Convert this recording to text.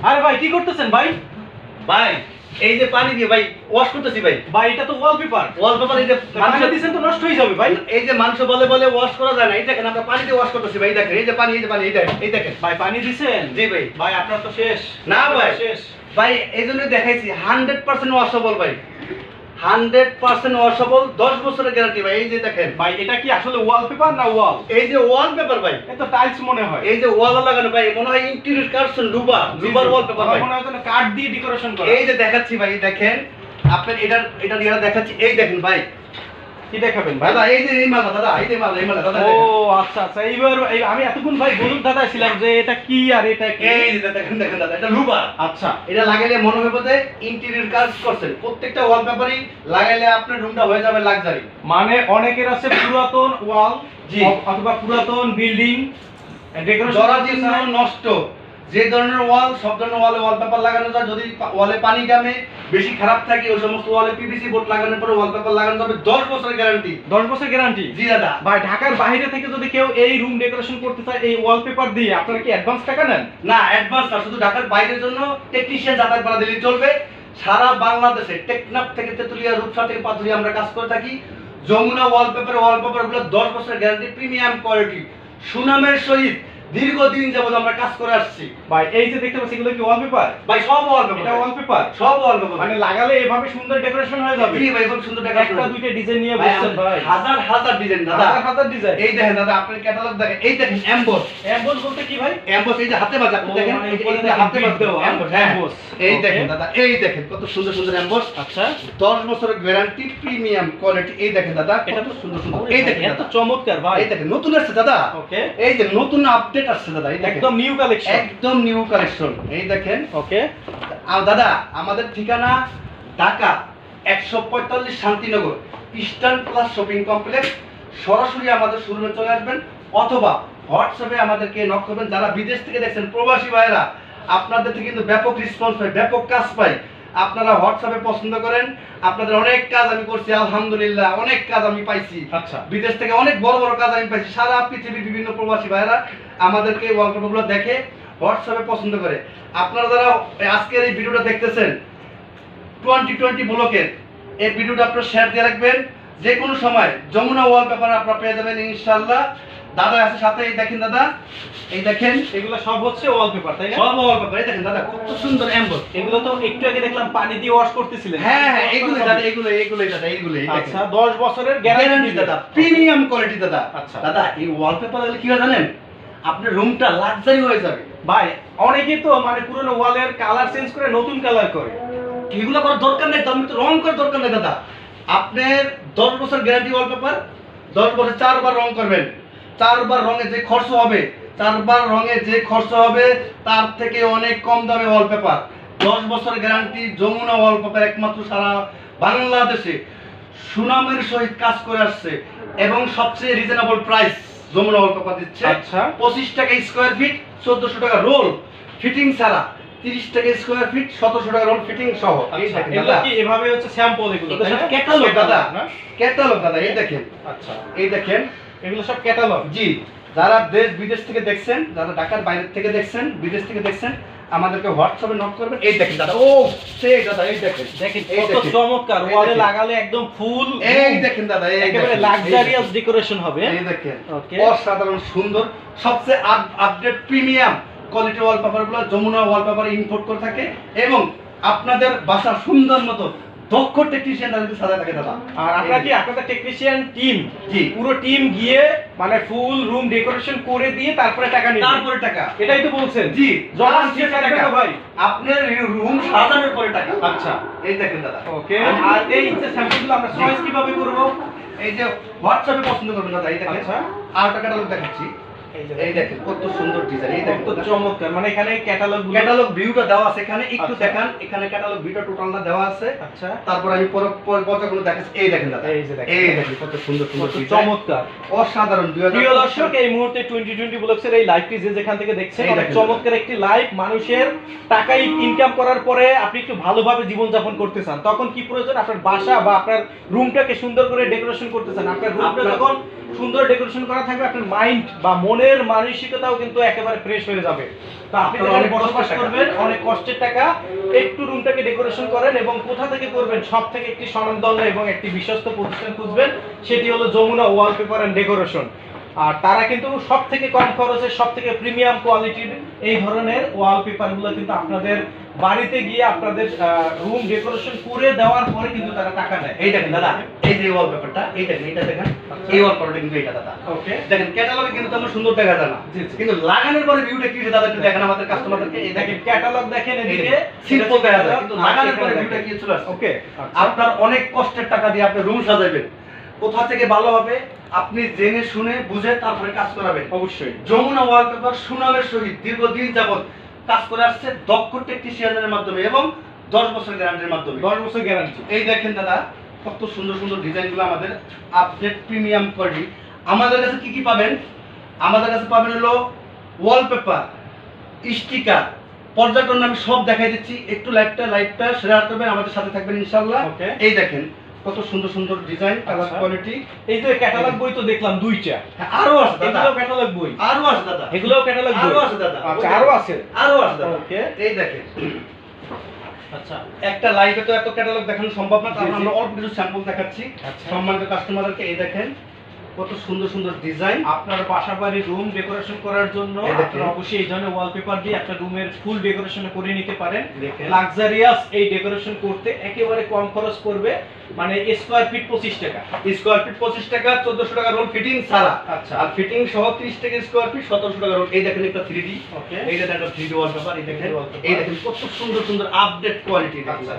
আরে ভাই কি করতেছেন ভাই? ভাই এই যে পানি দিয়ে ভাই ওয়াশ করতেছি ভাই। ভাই এটা তো ওয়ালপেপার। ওয়ালপেপার এই যে পানি দিবেন তো নষ্ট হয়ে যাবে ভাই। এই যে মাংস বলে বলে ওয়াশ করা যায় না, এই দেখেন আমরা পানি দিয়ে ওয়াশ করতেছি ভাই। দেখেন এই যে পানি, এই যে পানি, এই দেখেন ভাই পানি দিবেন? জি ভাই। ভাই আপনার তো শেষ। না ভাই শেষ ভাই, এই জন্য দেখাইছি 100% ওয়াশেবল ভাই, 100% ওয়াশেবল, 10 বছরের গ্যারান্টি ভাই। এই যে দেখেন ভাই এটা কি আসলে ওয়ালপেপার না ওয়াল? এই যে ওয়ালপেপার ভাই, এটা টাইলস মনে হয়। এই যে ওয়াল লাগানো ভাই, মনে হয় ইন্টেরিয়র কার্সন লুবার ওয়ালপেপার ভাই। মনে হয় যেন কাঠ দিয়ে ডেকোরেশন করা। এই যে দেখাচ্ছি ভাই, দেখেন আপনার এটা দেখাচ্ছি, এই দেখেন ভাই। কি দেখাবেন ভাই? দাদা এই যে এই মাল দাদা, এই যে মাল দাদা। ও আচ্ছা আচ্ছা, এইবার আমি এতক্ষণ ভাই বলুন দাদা ছিলাম যে এটা কি আর এটা কি। এই যে দেখেন দাদা, এটা লুবার। আচ্ছা এটা লাগাইলে মনে হবে যে ইন্টেরিয়র কাজ করছেন। প্রত্যেকটা ওয়ালপেপারই লাগাইলে আপনার রুমটা হয়ে যাবে লাক্সারি। মানে অনেকের আছে পুরাতন ওয়াল জি। অথবা পুরাতন বিল্ডিং ডেকোরেশন জরাজীর্ণ নষ্ট যে ধরনের ওয়াল, সব ধরনের ওয়ালে ওয়ালপেপার লাগানো যায়। যদি ওয়ালে পানি জমে বেশি খারাপ থাকে, ওই সমস্ত ওয়ালে পিভিসি বোর্ড লাগানোর পরে ওয়ালপেপার লাগানো যাবে। 10 বছরের গ্যারান্টি। 10 বছর গ্যারান্টি। জি দাদা। ভাই ঢাকার বাইরে থেকে যদি কেউ এই রুম ডেকোরেশন করতে চায় এই ওয়ালপেপার দিয়ে, আপনারা কি অ্যাডভান্স টাকা নেন? না অ্যাডভান্স না, শুধু ঢাকার বাইরের জন্য টেকনিশিয়ান যাতায়াত করা দিলেই চলবে। সারা বাংলাদেশে টেকনাফ থেকে তেতুলিয়া, রূপসা থেকে পাতুলিয়া আমরা কাজ করে থাকি। যমুনা ওয়ালপেপারগুলো 10 বছরের গ্যারান্টি, প্রিমিয়াম কোয়ালিটি, সুনামের সহিত দীর্ঘদিন যাবত আমরা কাজ করে আসছি। ভাই এই যে দেখতে পাচ্ছি এগুলো কি ওয়ালপেপার? ভাই সব ওয়ালপেপার। এটা ওয়ালপেপার, সব ওয়ালপেপার মানে লাগালে এভাবে সুন্দর ডেকোরেশন হয়ে যাবে। জি ভাই, খুব সুন্দর ডেকোরেশন। একটা দুইটা ডিজাইন নিয়ে বসছেন ভাই, হাজার হাজার ডিজাইন দাদা, হাজার হাজার ডিজাইন। এই দেখেন দাদা, আপনার ক্যাটালগ দেখেন, এই দেখেন এমবস। এমবস বলতে কি ভাই? এমবস এই যে হাতে বাজা, আপনি দেখেন মানে এই উপরে যে হাতে দেখেন বাজা এমবস। হ্যাঁ এমবস। এই Okay. দেখেন দাদা, এই দেখেন কত সুন্দর সুন্দর এমবস। আচ্ছা 10 বছরের গ্যারান্টি, প্রিমিয়াম কোয়ালিটি। এই দেখেন দাদা, এটা কত তো সুন্দর সুন্দর। ওরে এই ভাই, দেখেন এত দাদা, চমৎকার ভাই। এই দেখেন নতুন আসছে দাদা। ওকে, এই যে নতুন আপডেট আসছে দাদা, এই দেখেন একদম নিউ কালেকশন। একদম নিউ কালেকশন। এই দেখেন। ওকে, আর দাদা আমাদের ঠিকানা Dhaka 145 Shantinagar eastern plus shopping complex. সরাসরি আমাদের শোরুমে চলে আসবেন অথবা হোয়াটসঅ্যাপে আমাদেরকে নক করবেন। যারা বিদেশ থেকে দেখছেন, প্রবাসী ভাইরা, আপনাদের থেকে কিন্তু ব্যাপক রেসপন্স পাই, ব্যাপক কাজ পাই। আপনারা হোয়াটসঅ্যাপে পছন্দ করেন, আপনাদের অনেক কাজ আমি করছি আলহামদুলিল্লাহ, অনেক কাজ আমি পাইছি। আচ্ছা বিদেশ থেকে অনেক বড় বড় কাজ আমি পাইছি। সারা পৃথিবীর বিভিন্ন প্রবাসী ভাইরা আমাদেরকে ওয়ালপেপারগুলো দেখে হোয়াটসঅ্যাপে পছন্দ করে। আপনারা যারা আজকের এই ভিডিওটা দেখতেছেন 2020 ব্লকের, এই ভিডিওটা আপনারা শেয়ার দিয়ে রাখবেন। যে কোনো সময় যমুনা ওয়ালপেপার আপনারা পেয়ে যাবেন ইনশাআল্লাহ। দাদা আছে সাথে, এই দেখেন দাদা, এই দেখেন এগুলো সব হচ্ছে ওয়ালপেপার তাই না? সব ওয়ালপেপার। এই দেখেন দাদা, কত সুন্দর এমবস। এগুলো তো একটু আগে দেখলাম পানি দিয়ে ওয়াশ করতেছিলেন। হ্যাঁ হ্যাঁ, এইগুলোই দাদা, এইগুলোই দাদা, এইগুলোই। এই দেখেন আচ্ছা 10 বছরের গ্যারান্টি গ্যারান্টি দাদা, প্রিমিয়াম কোয়ালিটি দাদা। আচ্ছা। দাদা এই ওয়ালপেপার লাগলে কি হয় জানেন, আপনার রুমটা লাক্সারি হয়ে যাবে। ভাই অনেকে তো মানে পুরনো ওয়ালের কালার চেঞ্জ করে নতুন কালার করে। এগুলো করার দরকার নেই, দাম তো রং করার দরকার নেই দাদা। আপনার 10 বছর গ্যারান্টি ওয়ালপেপার, 10 বছর 4 বার রং করবেন। 4 বার রঙে যে খরচ হবে, 4 বার রঙে যে খরচ হবে তার থেকে অনেক কম দামে ওয়ালপেপার। 10 বছর গ্যারান্টি, যমুনা ওয়ালপেপার একমাত্র সারা বাংলাদেশে সুনামের সহিত কাজ করে আসছে এবং সবচেয়ে রিজনেবল প্রাইস যমুনা ওয়ালপেপার দিচ্ছে। আচ্ছা 25 টাকা স্কয়ার ফিট, 1400 টাকা রোল ফিটিং ছাড়া, 30 টাকা স্কয়ার ফিট, 1700 টাকা রোল ফিটিং সহ। এই আচ্ছা, দেখেন এগুলো দাদা, কি এভাবে হচ্ছে স্যাম্পল এগুলো তাই না? ক্যাটালগ দাদা, না? ক্যাটালগ দাদা, এই দেখেন, আচ্ছা এই দেখেন। এগুলো সব ক্যাটালগ। জি, যারা দেশ বিদেশ থেকে দেখছেন, যারা ঢাকার বাইরে থেকে দেখছেন, বিদেশ থেকে দেখছেন, আমাদেরকে হোয়াটসঅ্যাপে নক করবেন। এই দেখেন দাদা, ও সেই দাদা, এই দেখেন, দেখেন এই কত দেখেন, চমৎকার, এই ওয়ালে দেখেন। লাগালে একদম ফুল এই দেখেন দাদা, এই একেবারে দেখেন, লাক্সারিয়াস ডেকোরেশন হবে। এই দেখেন, ওকে, অসাধারণ সুন্দর, সবচেয়ে আপডেট প্রিমিয়াম কোয়ালিটি ওয়ালপেপারগুলো যমুনা ওয়ালপেপার ইম্পোর্ট করে থাকে এবং আপনাদের বাসা সুন্দর মতো দক্ষ টেকনিশিয়ান তাদেরকে সাজায় থাকে দাদা। আর আপনারা কি আপনাদের টেকনিশিয়ান টিম, জি, পুরো টিম গিয়ে মানে ফুল রুম ডেকোরেশন করে দিয়ে তারপরে টাকা নিয়ে তারপরে টাকা। এটাই তো বলছেন? জি, জবান তার ঠিক শেষে থাকবে টাকা। তো ভাই? আপনার রুম সাজানোর পরে টাকা। আচ্ছা এই দেখেন দাদা, ওকে। আর এই যে স্যাম্পলগুলো আমরা চয়েস কিভাবে করব? এই যে হোয়াটসঅ্যাপে পছন্দ করবেন দাদা, এই দেখেন। আচ্ছা আর একটা ক্যাটালগ দেখাচ্ছি, এই দেখেন কত সুন্দর ডিজাইন। এই দেখেন কত চমৎকার, মানে এখানে ক্যাটালগ ক্যাটালগ ভিউটা দেওয়া আছে এখানে, একটু আচ্ছা। দেখান। এখানে ক্যাটালগ ভিউটা টোটালটা দেওয়া আছে। আচ্ছা তারপর আমি পর্যায়গুলো দেখাচ্ছি। এই দেখেন দাদা, এই যে দেখেন। এই দেখেন কত সুন্দর সুন্দর কত ডিজাইন, চমৎকার। অসাধারণ। প্রিয় দর্শক, এই মুহূর্তে 2020 ব্লগসের এই লাইভটি যে যেখান থেকে দেখছেন, এই অনেক দেখেন। চমৎকার একটি লাইভ। মানুষের টাকা ইনকাম করার পরে আপনি একটু ভালোভাবে জীবনযাপন করতে চান, তখন কি প্রয়োজন? আপনার বাসা বা আপনার রুমটাকে সুন্দর করে ডেকোরেশন করতে চান। আপনার রুমটা আপনার- যখন সুন্দর ডেকোরেশন করা থাকবে, আপনার মাইন্ড বা মন মনের মানসিকতাও কিন্তু একেবারে ফ্রেশ হয়ে যাবে। তো আপনি আপনার যেখানে অনেক বসবাস কষ্টের টাকা। করবেন, অনেক কষ্টের টাকা, একটু রুমটাকে ডেকোরেশন করেন এবং কোথা থেকে করবেন, সব থেকে একটি স্বনামধন্য এবং একটি বিশ্বস্ত প্রতিষ্ঠান খুঁজবেন, সেটি হলো যমুনা ওয়ালপেপার অ্যান্ড ডেকোরেশন। আর তারা কিন্তু সব থেকে কম খরচে, সব থেকে প্রিমিয়াম কোয়ালিটির এই ধরনের ওয়ালপেপারগুলো কিন্তু আপনাদের বাড়িতে গিয়ে আপনাদের রুম ডেকোরেশন করে দেওয়ার পরে কিন্তু তারা টাকা নেয়। এই দেখেন দাদা, এই যে ওয়ালপেপারটা, এই দেখেন, এটা দেখেন, এই ওয়ালপেপারটা কিন্তু এটা দাদা। ওকে, দেখেন ক্যাটালগে কিন্তু তেমন সুন্দর দেখা যায় না, জি, জি। কিন্তু লাগানোর পরে ভিউটা কি হচ্ছে দাদা একটু দেখেন আমাদের কাস্টমারদেরকে। এই দেখেন দেখেন ক্যাটালগ দেখেন, এদিকে সিম্পল দেখা যায়, কিন্তু লাগানোর পরে ভিউটা কি চলে আসছে। ওকে, আপনার অনেক কষ্টের টাকা দিয়ে আপনি রুম সাজাবেন, কোথা থেকে ভালো হবে আপনি জেনে শুনে বুঝে তারপরে কাজ করাবেন। অবশ্যই। যমুনা ওয়ালপেপার সুনামের সহিত দীর্ঘদিন যাবত কাজ করে আসছে দক্ষ টেকনিশিয়ানের মাধ্যমে এবং 10 বছর গ্যারান্টির মাধ্যমে। 10 বছর গ্যারান্টি। এই দেখেন দাদা, কত সুন্দর সুন্দর ডিজাইনগুলো আমাদের আপডেট প্রিমিয়াম কোয়ালিটি। আমাদের কাছে কি কি পাবেন? আমাদের কাছে পাবেন হলো ওয়ালপেপার, স্টিকার, পর্যায়ক্রমে আমি সব দেখাই দিচ্ছি। একটু লাইভটা শেয়ার করবেন, আমাদের সাথে থাকবেন ইনশাআল্লাহ। ওকে। এই দেখেন কত সুন্দর সুন্দর ডিজাইন, কালার আচ্ছা। কোয়ালিটি। এই তো ক্যাটালগ বই তো দেখলাম 2টা। আরো আছে দাদা, এগুলো ক্যাটালগ বই। আরো আছে দাদা, এগুলোও ক্যাটালগ বই। আরো আছে দাদা। আচ্ছা, আরো আছে। আরো আছে দাদা। ওকে। এই দেখেন, আচ্ছা, একটা লাইভে তো এত ক্যাটালগ দেখানো সম্ভব না, তারপর জি, জি। আমরা অল্প কিছু স্যাম্পল দেখাচ্ছি আচ্ছা। সম্মানিত কাস্টমারদেরকে। এই দেখেন কত সুন্দর সুন্দর ডিজাইন। আপনার বাসা বাড়ির রুম ডেকোরেশন করার জন্য এই দেখেন। আপনারা অবশ্যই এই ধরনের ওয়ালপেপার দিয়ে আপনার রুমের ফুল ডেকোরেশন করে নিতে পারেন। দেখেন। লাক্সারিয়াস এই ডেকোরেশন করতে একেবারে কম খরচ পড়বে, মানে স্কয়ার ফিট 25 টাকা। স্কয়ার ফিট 25 টাকা, 1400 টাকা রোল ফিটিং ছাড়া। আচ্ছা। আর ফিটিং সহ 30 টাকা স্কয়ার ফিট, 1700 টাকা রোল। এই দেখেন একটা 3D, ওকে। এই দেখেন একটা 3D ওয়ালপেপার। এই দেখেন, 3D wallpaper। এই দেখেন কত সুন্দর সুন্দর আপডেট কোয়ালিটি। আচ্ছা।